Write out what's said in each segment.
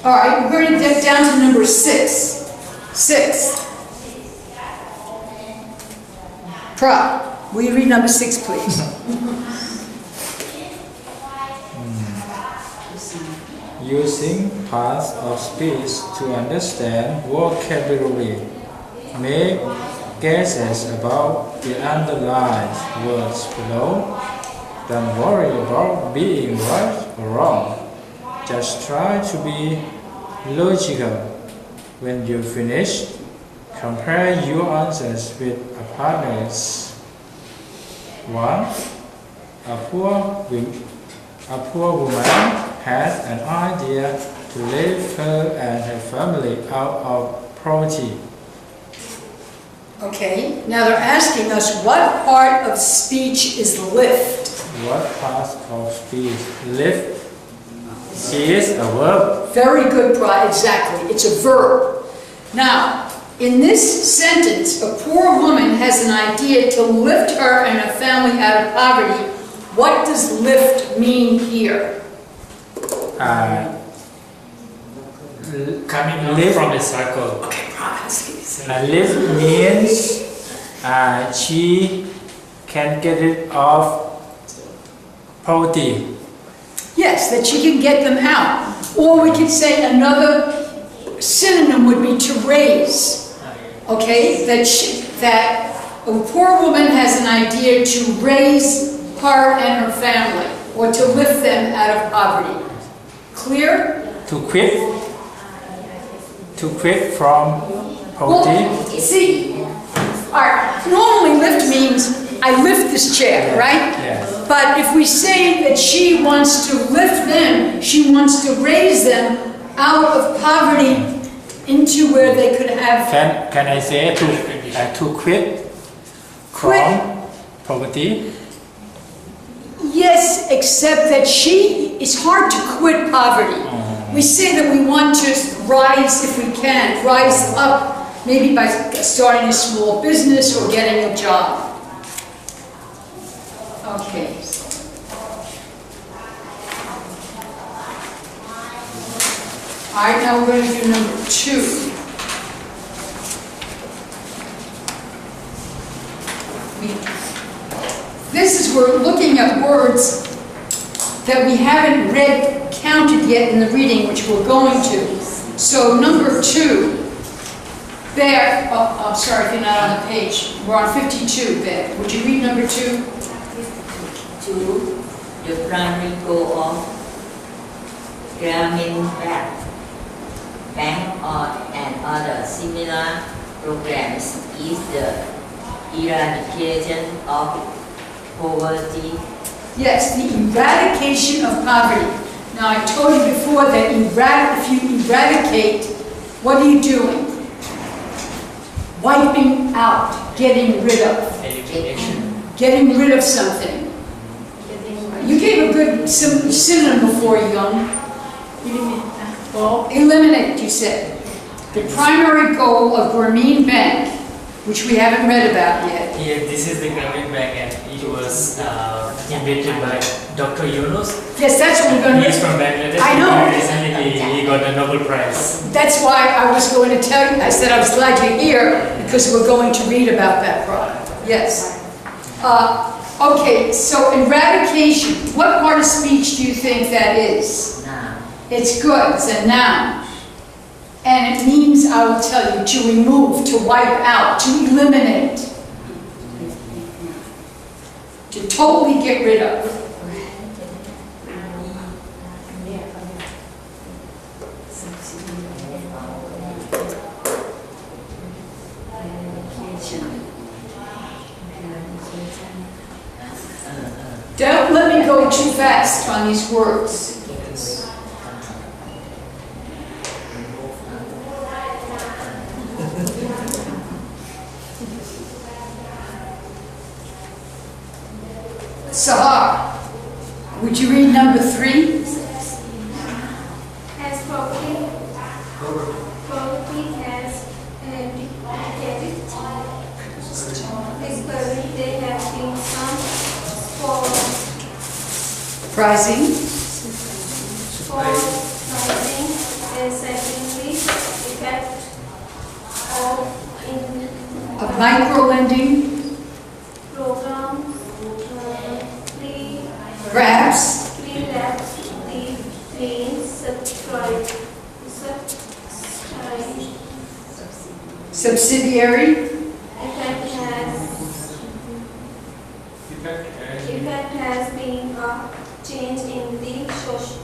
All right, we're going to get down to number 6. 6. Will you read number 6, please? Using parts of speech to understand vocabulary. Make guesses about the underlined words below. Don't worry about being right or wrong. Just try to be logical. When you finish, compare your answers with a partner's. 1. A poor woman had an idea to lift her and her family out of poverty. Okay, now they're asking us what part of speech is lift? What part of speech? Lift is a verb. Very good, Brad, exactly. It's a verb. Now, in this sentence, a poor woman has an idea to lift her and her family out of poverty. What does lift mean here? Coming out from a circle. Okay, Brad, Lift means she can get rid of poverty. Yes, that she can get them out. Or we could say another synonym would be to raise. Okay, that a poor woman has an idea to raise her and her family, or to lift them out of poverty. Clear? To quit from poverty. Well, see, normally lift means I lift this chair, right? Yes. But if we say that she wants to lift them, she wants to raise them out of poverty into where they could have... Can I say to quit from poverty? Yes, except that it's hard to quit poverty. We say that we want to rise if we can, rise up, maybe by starting a small business or getting a job. Okay. All right, now we're going to do number 2. This is, we're looking at words that we haven't counted yet in the reading, which we're going to. So number 2, there, I'm sorry if you're not on the page. We're on 52 there. Would you read number 2? 52, the primary goal of Grameen Bank and other similar programs is the eradication of poverty. Yes, the eradication of poverty. Now, I told you before that if you eradicate, what are you doing? Wiping out, getting rid of. Elimination. Getting rid of something. You gave a good synonym before, Young. Eliminate, you said. The primary goal of Grameen Bank, which we haven't read about yet. Yeah, this is the Grameen Bank, and it was invented by Dr. Yunus. Yes, that's what we're going to... He's from Bangladesh. I know. Recently, he got a Nobel Prize. That's why I was going to tell you, I said I was glad you're here, because we're going to read about that product. Yes. Okay, so eradication. What part of speech do you think that is? Noun. It's good, it's a noun. And it means, I will tell you, to remove, to wipe out, to eliminate. To totally get rid of. Don't let me go too fast on these words. Sahar, would you read number 3? As poverty has eradicated discovery, there have been some Rising. rising as micro-lending, program, free, perhaps, free labs, free, plain, subscribe, subsidiary, effect has been a change in the social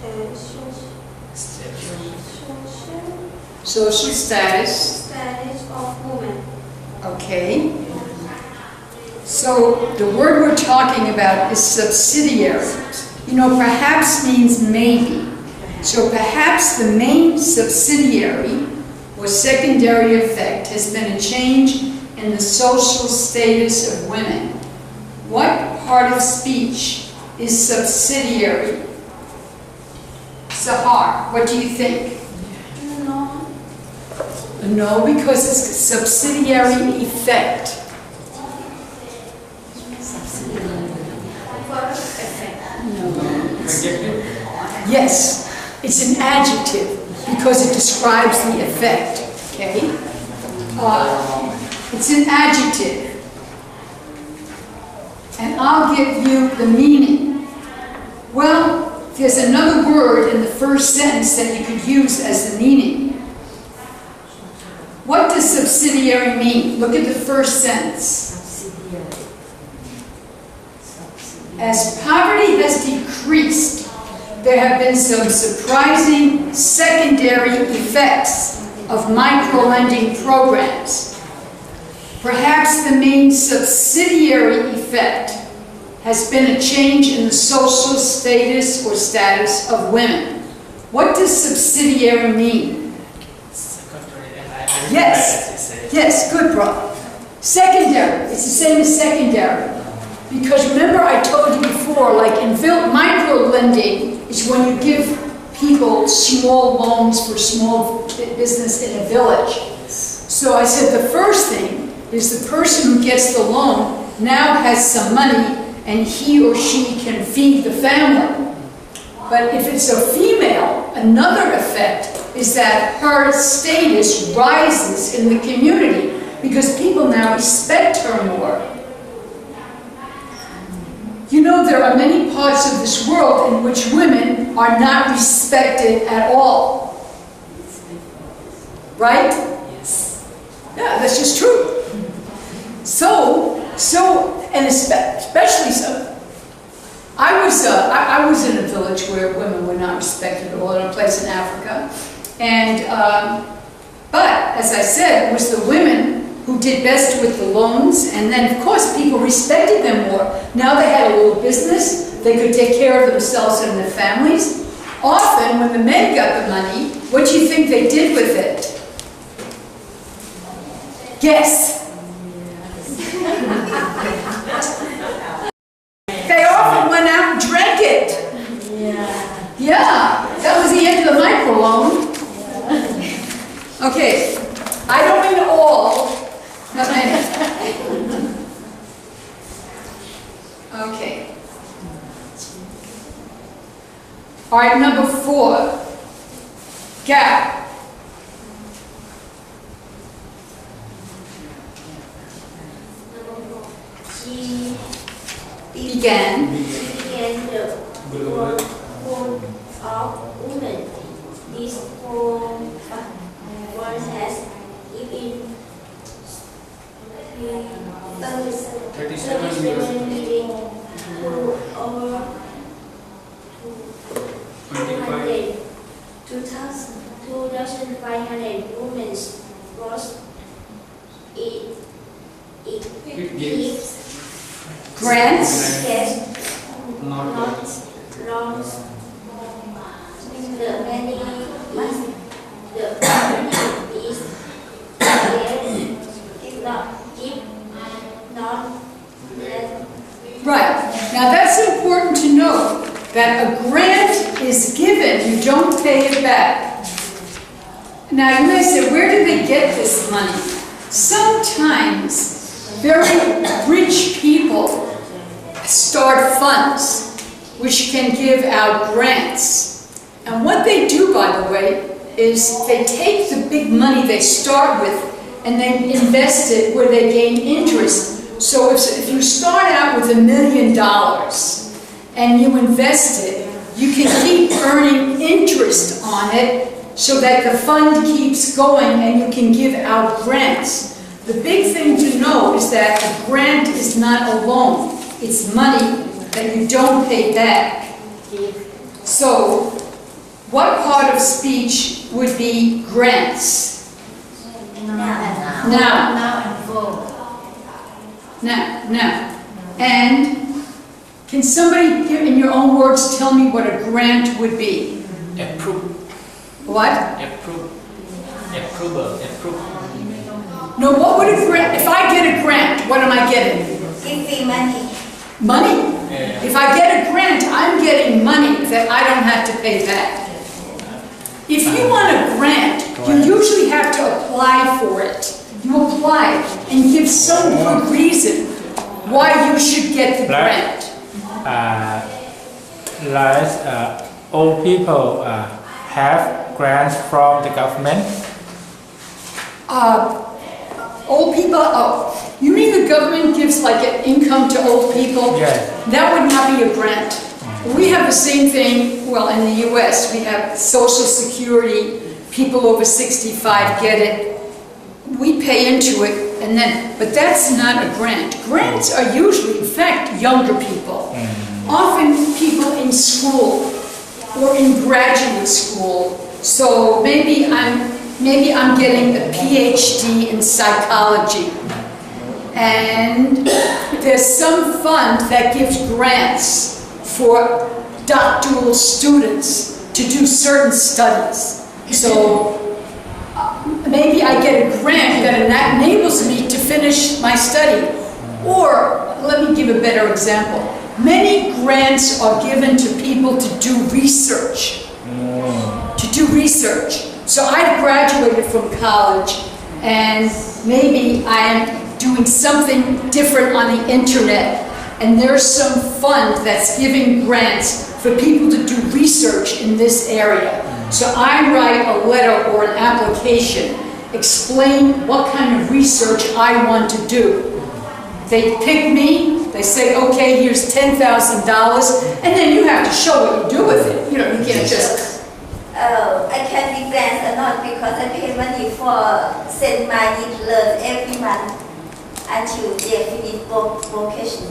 status. status of women. Okay. So the word we're talking about is subsidiary. You know, perhaps means maybe. So perhaps the main subsidiary or secondary effect has been a change in the social status of women. What part of speech is subsidiary? Sahar, what do you think? No. No, because it's a subsidiary effect. Yes, it's an adjective because it describes the effect, okay? It's an adjective. And I'll give you the meaning. Well, there's another word in the first sentence that you could use as the meaning. What does subsidiary mean? Look at the first sentence. As poverty has decreased, there have been some surprising secondary effects of micro-lending programs. Perhaps the main subsidiary effect has been a change in the social status or status of women. What does subsidiary mean? Yes, yes, good, bro. Secondary, it's the same as secondary. Because remember I told you before, like in micro-lending is when you give people small loans for small business in a village. So I said the first thing is the person who gets the loan now has some money and he or she can feed the family. But if it's a female, another effect is that her status rises in the community because people now respect her more. You know, there are many parts of this world in which women are not respected at all. Right? Yes. Yeah, that's just true. And especially so. I was in a village where women were not respected at all, in a place in Africa. And, but, as I said, it was the women who did best with the loans, and then, of course, people respected them more. Now they had a little business, they could take care of themselves and their families. Often, when the men got the money, what do you think they did with it? Guess. They often went out and drank it. Yeah, that was the end of the microloan. Okay, I don't mean all. Not many. Okay. All right, number 4. Gap. She Began. the work of women. This one has even 37 million to over 2,500 women was it gives Grants. not long. The many is not Right. Now that's important to know, that a grant is given, you don't pay it back. Now you may say, where do they get this money? Sometimes very rich people start funds which can give out grants. And what they do, by the way, is they take the big money they start with and they invest it where they gain interest. So if you start out with $1 million and you invest it, you can keep earning interest on it so that the fund keeps going and you can give out grants. The big thing to know is that a grant is not a loan. It's money that you don't pay back. So, what part of speech would be grants? Now. And can somebody, in your own words, tell me what a grant would be? Approve. What? Approve. Approval. Approve. No, what would a grant, if I get a grant, what am I getting? Give me money. Money? Yeah. If I get a grant, I'm getting money that I don't have to pay back. If you want a grant, you usually have to apply for it. You apply and give some good reason why you should get the grant. Like old people have grants from the government. Old people, oh, you mean the government gives like an income to old people? Yes. That would not be a grant. We have the same thing, well, in the US, we have Social Security, people over 65 get it. We pay into it, and then, but that's not a grant. Grants are usually, in fact, younger people. Often people in school or in graduate school. So maybe I'm getting a PhD in psychology. And there's some fund that gives grants for doctoral students to do certain studies. So maybe I get a grant that enables me to finish my study. Or, let me give a better example. Many grants are given to people to do research. So I've graduated from college and maybe I'm doing something different on the internet, and there's some fund that's giving grants for people to do research in this area. So I write a letter or an application, explain what kind of research I want to do. They pick me, they say, okay, here's $10,000, and then you have to show what you do with it. You know, you can't just... I can be grants or not because I pay money for send my learn every month until they finish vocation.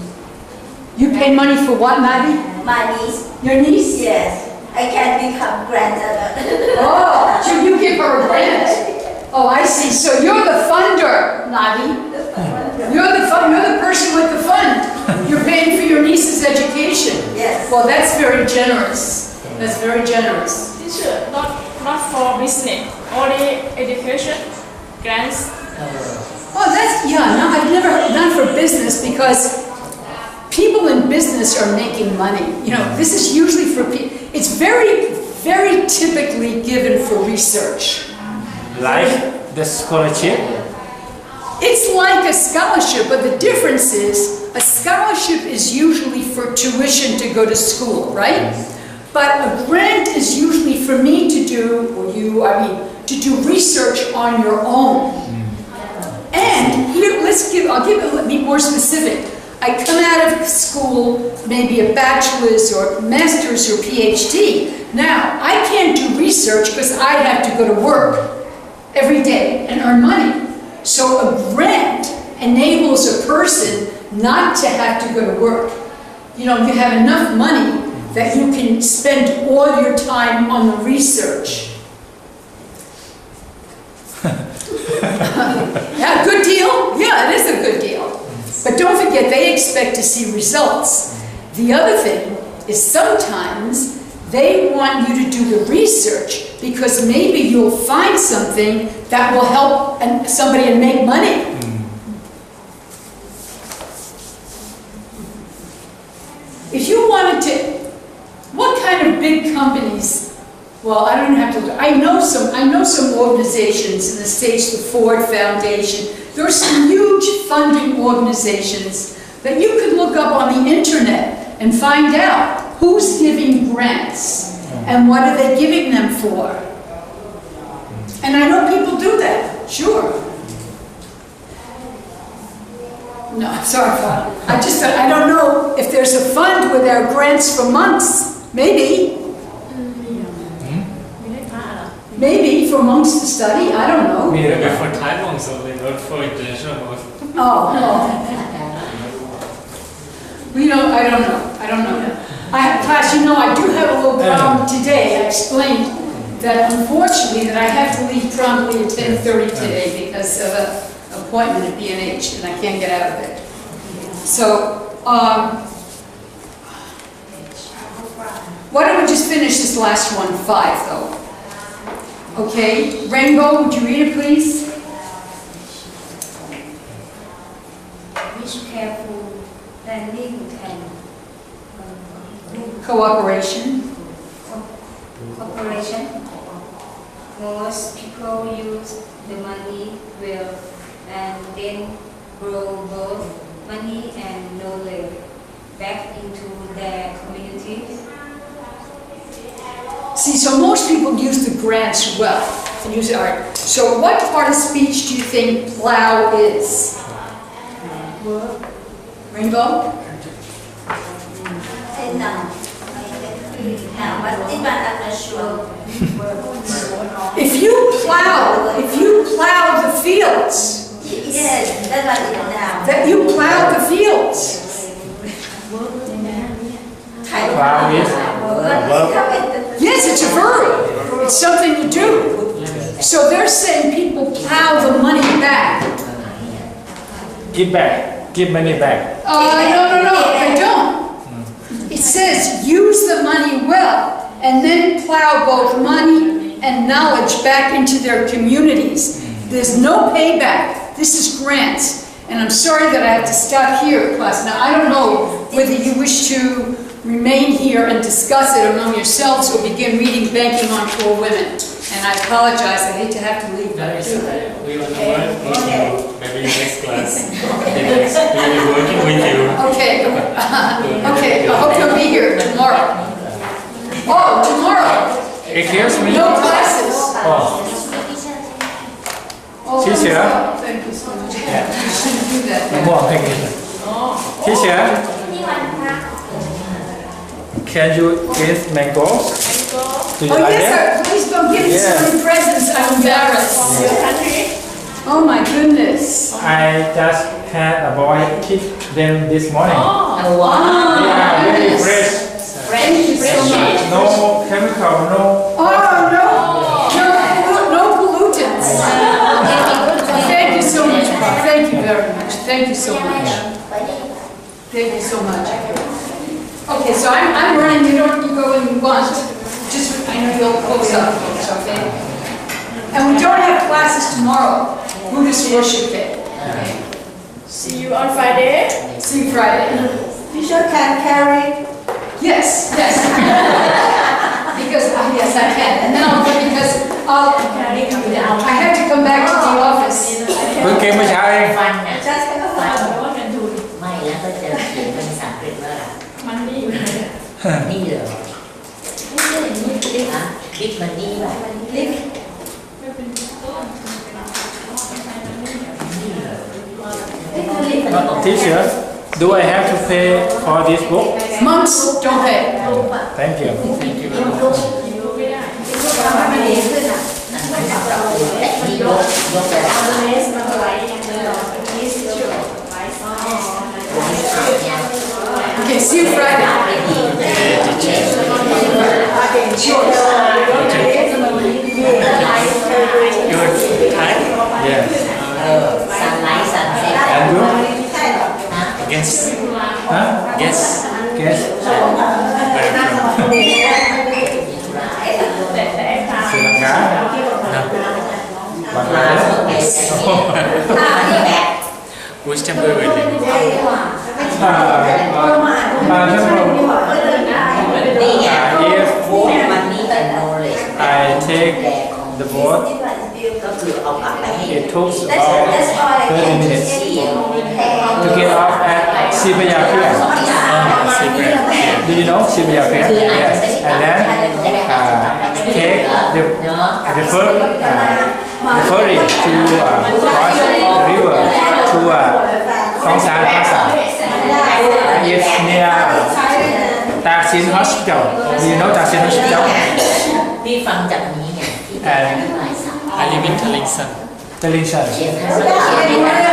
You pay money for what, Maddie? My niece. Your niece? Yes. I can become grantor. Oh, so you give her a grant. Oh, I see. So you're the funder, Nadi. You're the person with the fund. You're paying for your niece's education. Yes. Well, that's very generous. That's very generous. Teacher, not for business, only education, grants. Oh, that's, yeah, no, I've never done for business because people in business are making money. You know, this is usually for people, it's very, very typically given for research. Like the scholarship? It's like a scholarship, but the difference is a scholarship is usually for tuition to go to school, right? But a grant is usually for me to do, or you, I mean, to do research on your own. And here, I'll be more specific. I come out of school, maybe a bachelor's or master's or PhD. Now, I can't do research because I have to go to work every day and earn money. So a grant enables a person not to have to go to work. You know, you have enough money that you can spend all your time on the research. Yeah, good deal? Yeah, it is a good deal. But don't forget, they expect to see results. The other thing is sometimes they want you to do the research because maybe you'll find something that will help somebody and make money. If you wanted to, what kind of big companies? Well, I don't have to. I know some organizations in the States, the Ford Foundation. There are some huge funding organizations that you could look up on the internet and find out who's giving grants and what are they giving them for. And I know people do that, sure. No, I'm sorry, I just, I don't know if there's a fund where there are grants for monks. Maybe. Maybe for monks to study, I don't know. Maybe for Thai monks only, not for international monks. Oh. You know, I don't know. I have class, you know, I do have a little problem today. I explained that unfortunately that I have to leave promptly at 10:30 today because of an appointment at B&H and I can't get out of it. So, why don't we just finish this last one, 5 though? Okay, Rainbow, would you read it please? Which careful planning can Cooperation. cooperation. Most people use the money well and then grow both money and knowledge back into their communities. See, so most people use the grants well and use art. So what part of speech do you think plow is? Rainbow? No, but even I'm not sure. If you plow the fields, Yes, that's what it now. that you plow the fields. Plow is Yes, it's a verb. It's something to do. So they're saying people plow the money back. give back, give money back. No, they don't. It says use the money well and then plow both money and knowledge back into their communities. There's no payback. This is grants. And I'm sorry that I have to stop here, class. Now, I don't know whether you wish to remain here and discuss it among yourselves or begin reading Banking on Poor Women. And I apologize, I hate to have to leave, but I do. We want to work with you. Maybe next class. We'll be working with you. Okay, okay, I hope you'll be here tomorrow. Oh, tomorrow, Excuse me. no classes. Oh, Oh, Teacher. thank you so much. You shouldn't do that. come on, thank you. Teacher, can you give mango? Do you Oh, like yes, it? sir. Please don't give me so Yeah. many presents, I'm embarrassed. Your country? Oh, my goodness. I just had a boy kick them this morning. Oh, Oh, wow. Yeah, very Yes. fresh. Thank you so much. No chemical, no. Oh, no pollutants. Thank you so much, Bob. Thank you very much. Thank you so much. Thank you so much. Okay, so I'm running, you go when you want. Just, I know you'll close up, okay? And we don't have classes tomorrow, Buddhist worship day. Okay. see you on Friday. See you Friday. Teacher can carry. Yes. Because, yes, I can. And then I'll go because I have to come back to the office. เพิ่งเกมเมื่อเช้าเอง ฟันน่ะ Just have a ว่า fun. แต่ว่าเงินทุน ไม่แล้วก็จะเขียนเป็นภาษาอังกฤษว่าอะไร มันนี่อยู่ไหน นี่เหรอไม่ใช่นี่นะบิ๊กมันนี่ว่ะ Live. ไม่เป็นต้น Teacher, do I have to pay for this book? Monks don't pay. Thank you. Thank you very much. อยู่ไม่ได้ แต่ที่ยกไปแล้ว เลสมันไหลอย่างเดียวนี่สิจุดไหลซ้อน Okay, see you Friday. You're Thai? Yes. สันไลท์สันเซ็ต And you? Yes. Huh? Yes. Guess? Where from? แต่ไอ้ตา Sri Lanka? Bangladesh? Which temple will you?นี่ไง If มันนี่เป็น knowledge I take the boat, ก็คือเอากลับไปให้ it took That's about all I 30 can minutes see. to get off at Sibaya Pier. Do you know Sibaya Pier? Yes. And then take the ferry to cross the river to Songshan Plaza. It's near Taksin Hospital. Do you know Taksin Hospital? พี่ฟังจากนี้ไงที่แกอธิบายสาม I live in Tellingson. Television. เขียนให้เราเขียนไม่ได้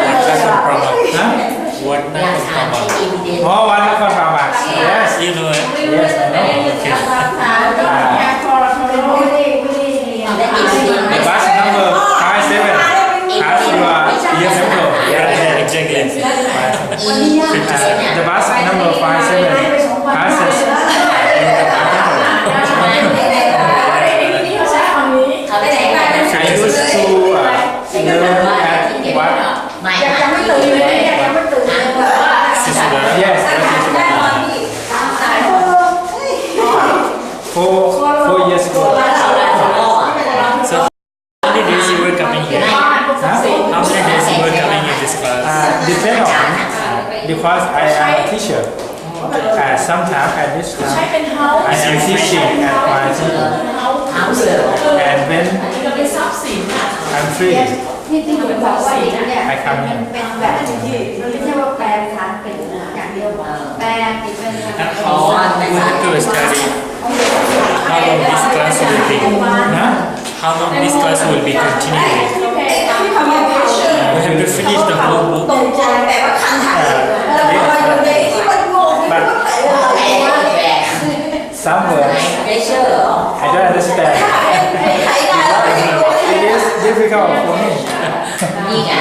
Huh? What หลัก Nakon ฐานใช้ Prabha? evidence Oh, one Nakon Prabha. Yes. You know it? Yes, I know. Okay. และ evidence The bus number 57 has your year photo. Yeah, exactly. The bus number 57 passes in the market. เขาใจไหม I used to learn at what? ไม่ยังไม่ตื่นเลยยังไม่ตื่นเลย Sisula. Yes, that is four years ago. So how many days you were coming here? Huh? How many days you were coming in this class? Depend on because I am a teacher. Sometimes at this time I am teaching at my team. ถามเลย And when I'm free, ที่ที่ผมบอกว่าเนี่ย I come in. เป็นแบบที่ไม่ใช่ว่าแปลภาษาเป็นอย่างเดียวแปลติดเป็น And how long you have to study? How long this class will be? Huh? How long this class will be continuing? We have to finish the whole book. ตรงใจแปลว่าคันถ่ายที่มันงง But แปลว่าแปล some words ได้เชื่อ I don't understand. ใช้ได้แล้วไม่รู้ It is difficult for me. นี่ไง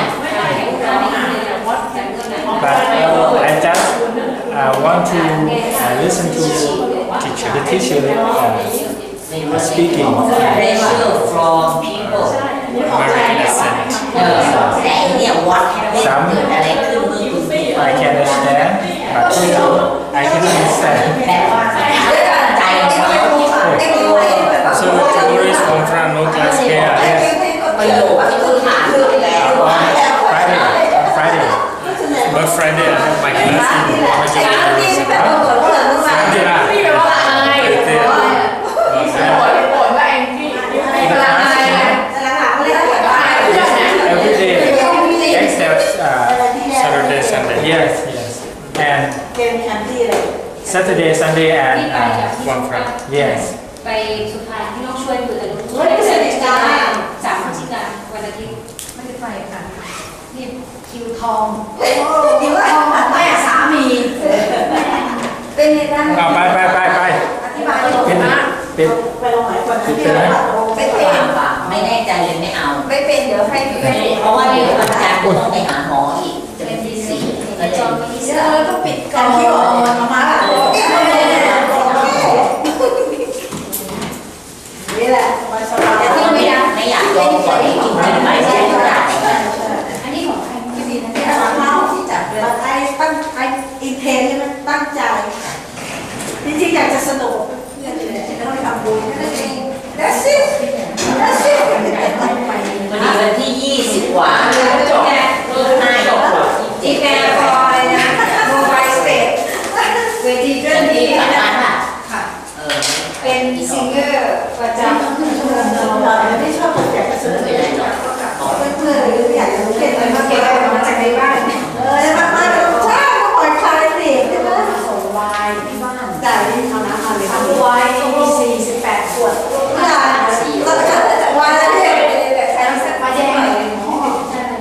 But I just want to listen to the teacher speaking. pressure from people Very innocent. แต่เนี่ยวัดเกิดอะไรขึ้นเมื่อคุณไป I can understand, but I cannot understand. แต่ว่าใจเขา So tomorrow is Contra, no class here. ประโยคที่เขาถามแล้ว On Friday. But Friday I have my class in Margaret. Friday lah. Every day except Saturday, Sunday. yes. And Saturday, Sunday, and One Friday. yes. ไปสุพรรณที่ต้องช่วยคุยกับลูก3 พฤศจิกายนวันอาทิตย์ไม่ได้ไปค่ะนี่คิวทองคิวทองของแม่สามี เป็นในด้าน เอาไป อธิบายให้ผม เป็น นะ เป็นเป็นไหม ไม่เป็น ไม่แน่ใจเลยไม่เอา ไม่เป็นเดี๋ยวให้พี่ เพราะว่าเดี๋ยวอาจารย์ก็ต้องไปหาหมออีกจะเป็นที่สี่ก็เลย ต้องปิดก่อนที่ออกมานี่แหละสบาย แต่ที่ไม่อยากยอมปล่อยให้กินกินไปใช้ทุกอย่าง อันนี้ของใครไม่ดีนะ ที่เราที่จับเวลาไอ้ตั้งไอ้อินเทนนี่มันตั้งใจจริงๆอยากจะสนุกเนี่ยจะต้องไปทำบุญนั่นเอง That's it That's it วันนี้วันที่20 กว่าจบ5 กว่า อีแมนบอยนะโมบายสเตทเวทีเรื่องนี้ 27ค่ะ ค่ะเป็นซิงเกอร์ประจำเราไม่ชอบอยากจะสนุกเลยเพื่อนๆหรืออยากจะรู้เรื่องอะไรมาเก็บอะไรมาจากในบ้านมาใช่มาปล่อยคลายเด็กใช่ไหม ส่งวายที่บ้าน แต่ที่ทำน้ำมาเลย ทำวาย48 ขวด ว่าแล้วเนี่ยใช้น้ำเส้น มา มา แย่ แย่ เลยหมอ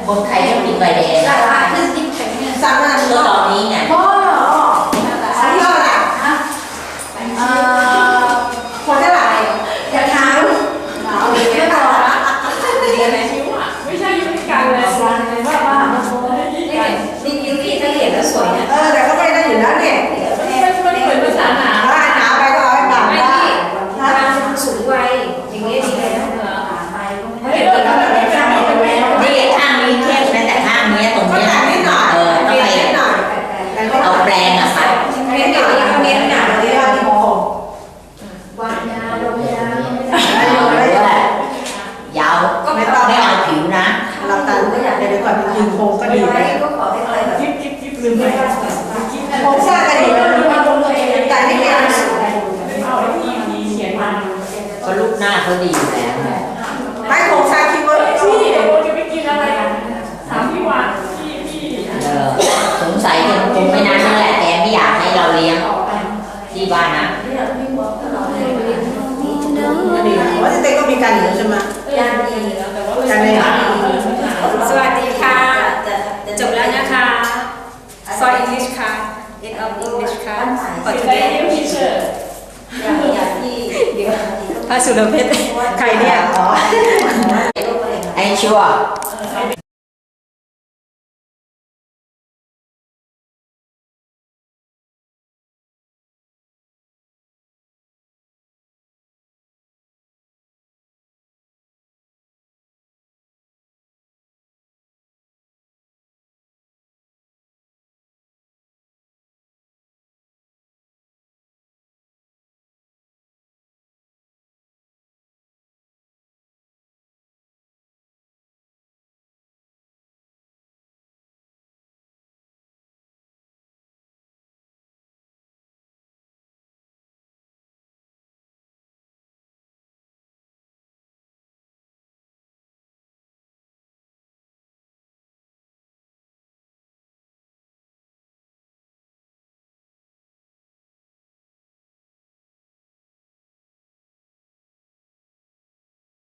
คนไทยต้องกินใบแดง ราคาขึ้นที่แข็งเนี่ย สั่งมา ก็ตอนนี้ไง พ่อ สั่งเท่าไหร่ คนเท่าไหร่อย่าถามเอาดีไม่พอดีไหม ไม่ใช่ยุติการเลยว่านี่ยิ้มที่ถ้าเห็นแล้วสวยนะ แต่ก็ไม่ได้อยู่แล้วเนี่ย มันเหมือนภาษาหนา หนาไปก็เอาไปปาก ไม่ ได้ ที่การสูงวัยอย่างนี้ดีเลยนะไปไม่ได้ตัวนั้นไม่ได้ไม่ได้ นี่ข้างนี้เข้มนะแต่ข้างนี้ตรง ก็ นี้ แต่นิดหน่อย ต้อง เปลี่ยน ไป นิดหน่อย เอาแปรงอะค่ะ เปลี่ยนนิดหน่อยเปลี่ยนนิดหน่อยเดี๋ยวที่หมอ วางยาลงยา ยาวก็ไม่ต้องไม่เอาผิวนะ หลับตาก็อยากเดี๋ยวก่อนยืนโค้งก็ดีไปก็ขอให้อะไรแบบ ลืมไป โค้งสร้างกันดีแต่นี่เป็น ก็ลูกหน้าเขาดีอยู่แล้ว ไม่โค้งสร้างคิดว่า พี่จะไปกินอะไรถามพี่วานพี่ เออ English class for Today today. new teacher อย่างที่เดี๋ยว พระสุรเพชรใครเนี่ย Anh chưa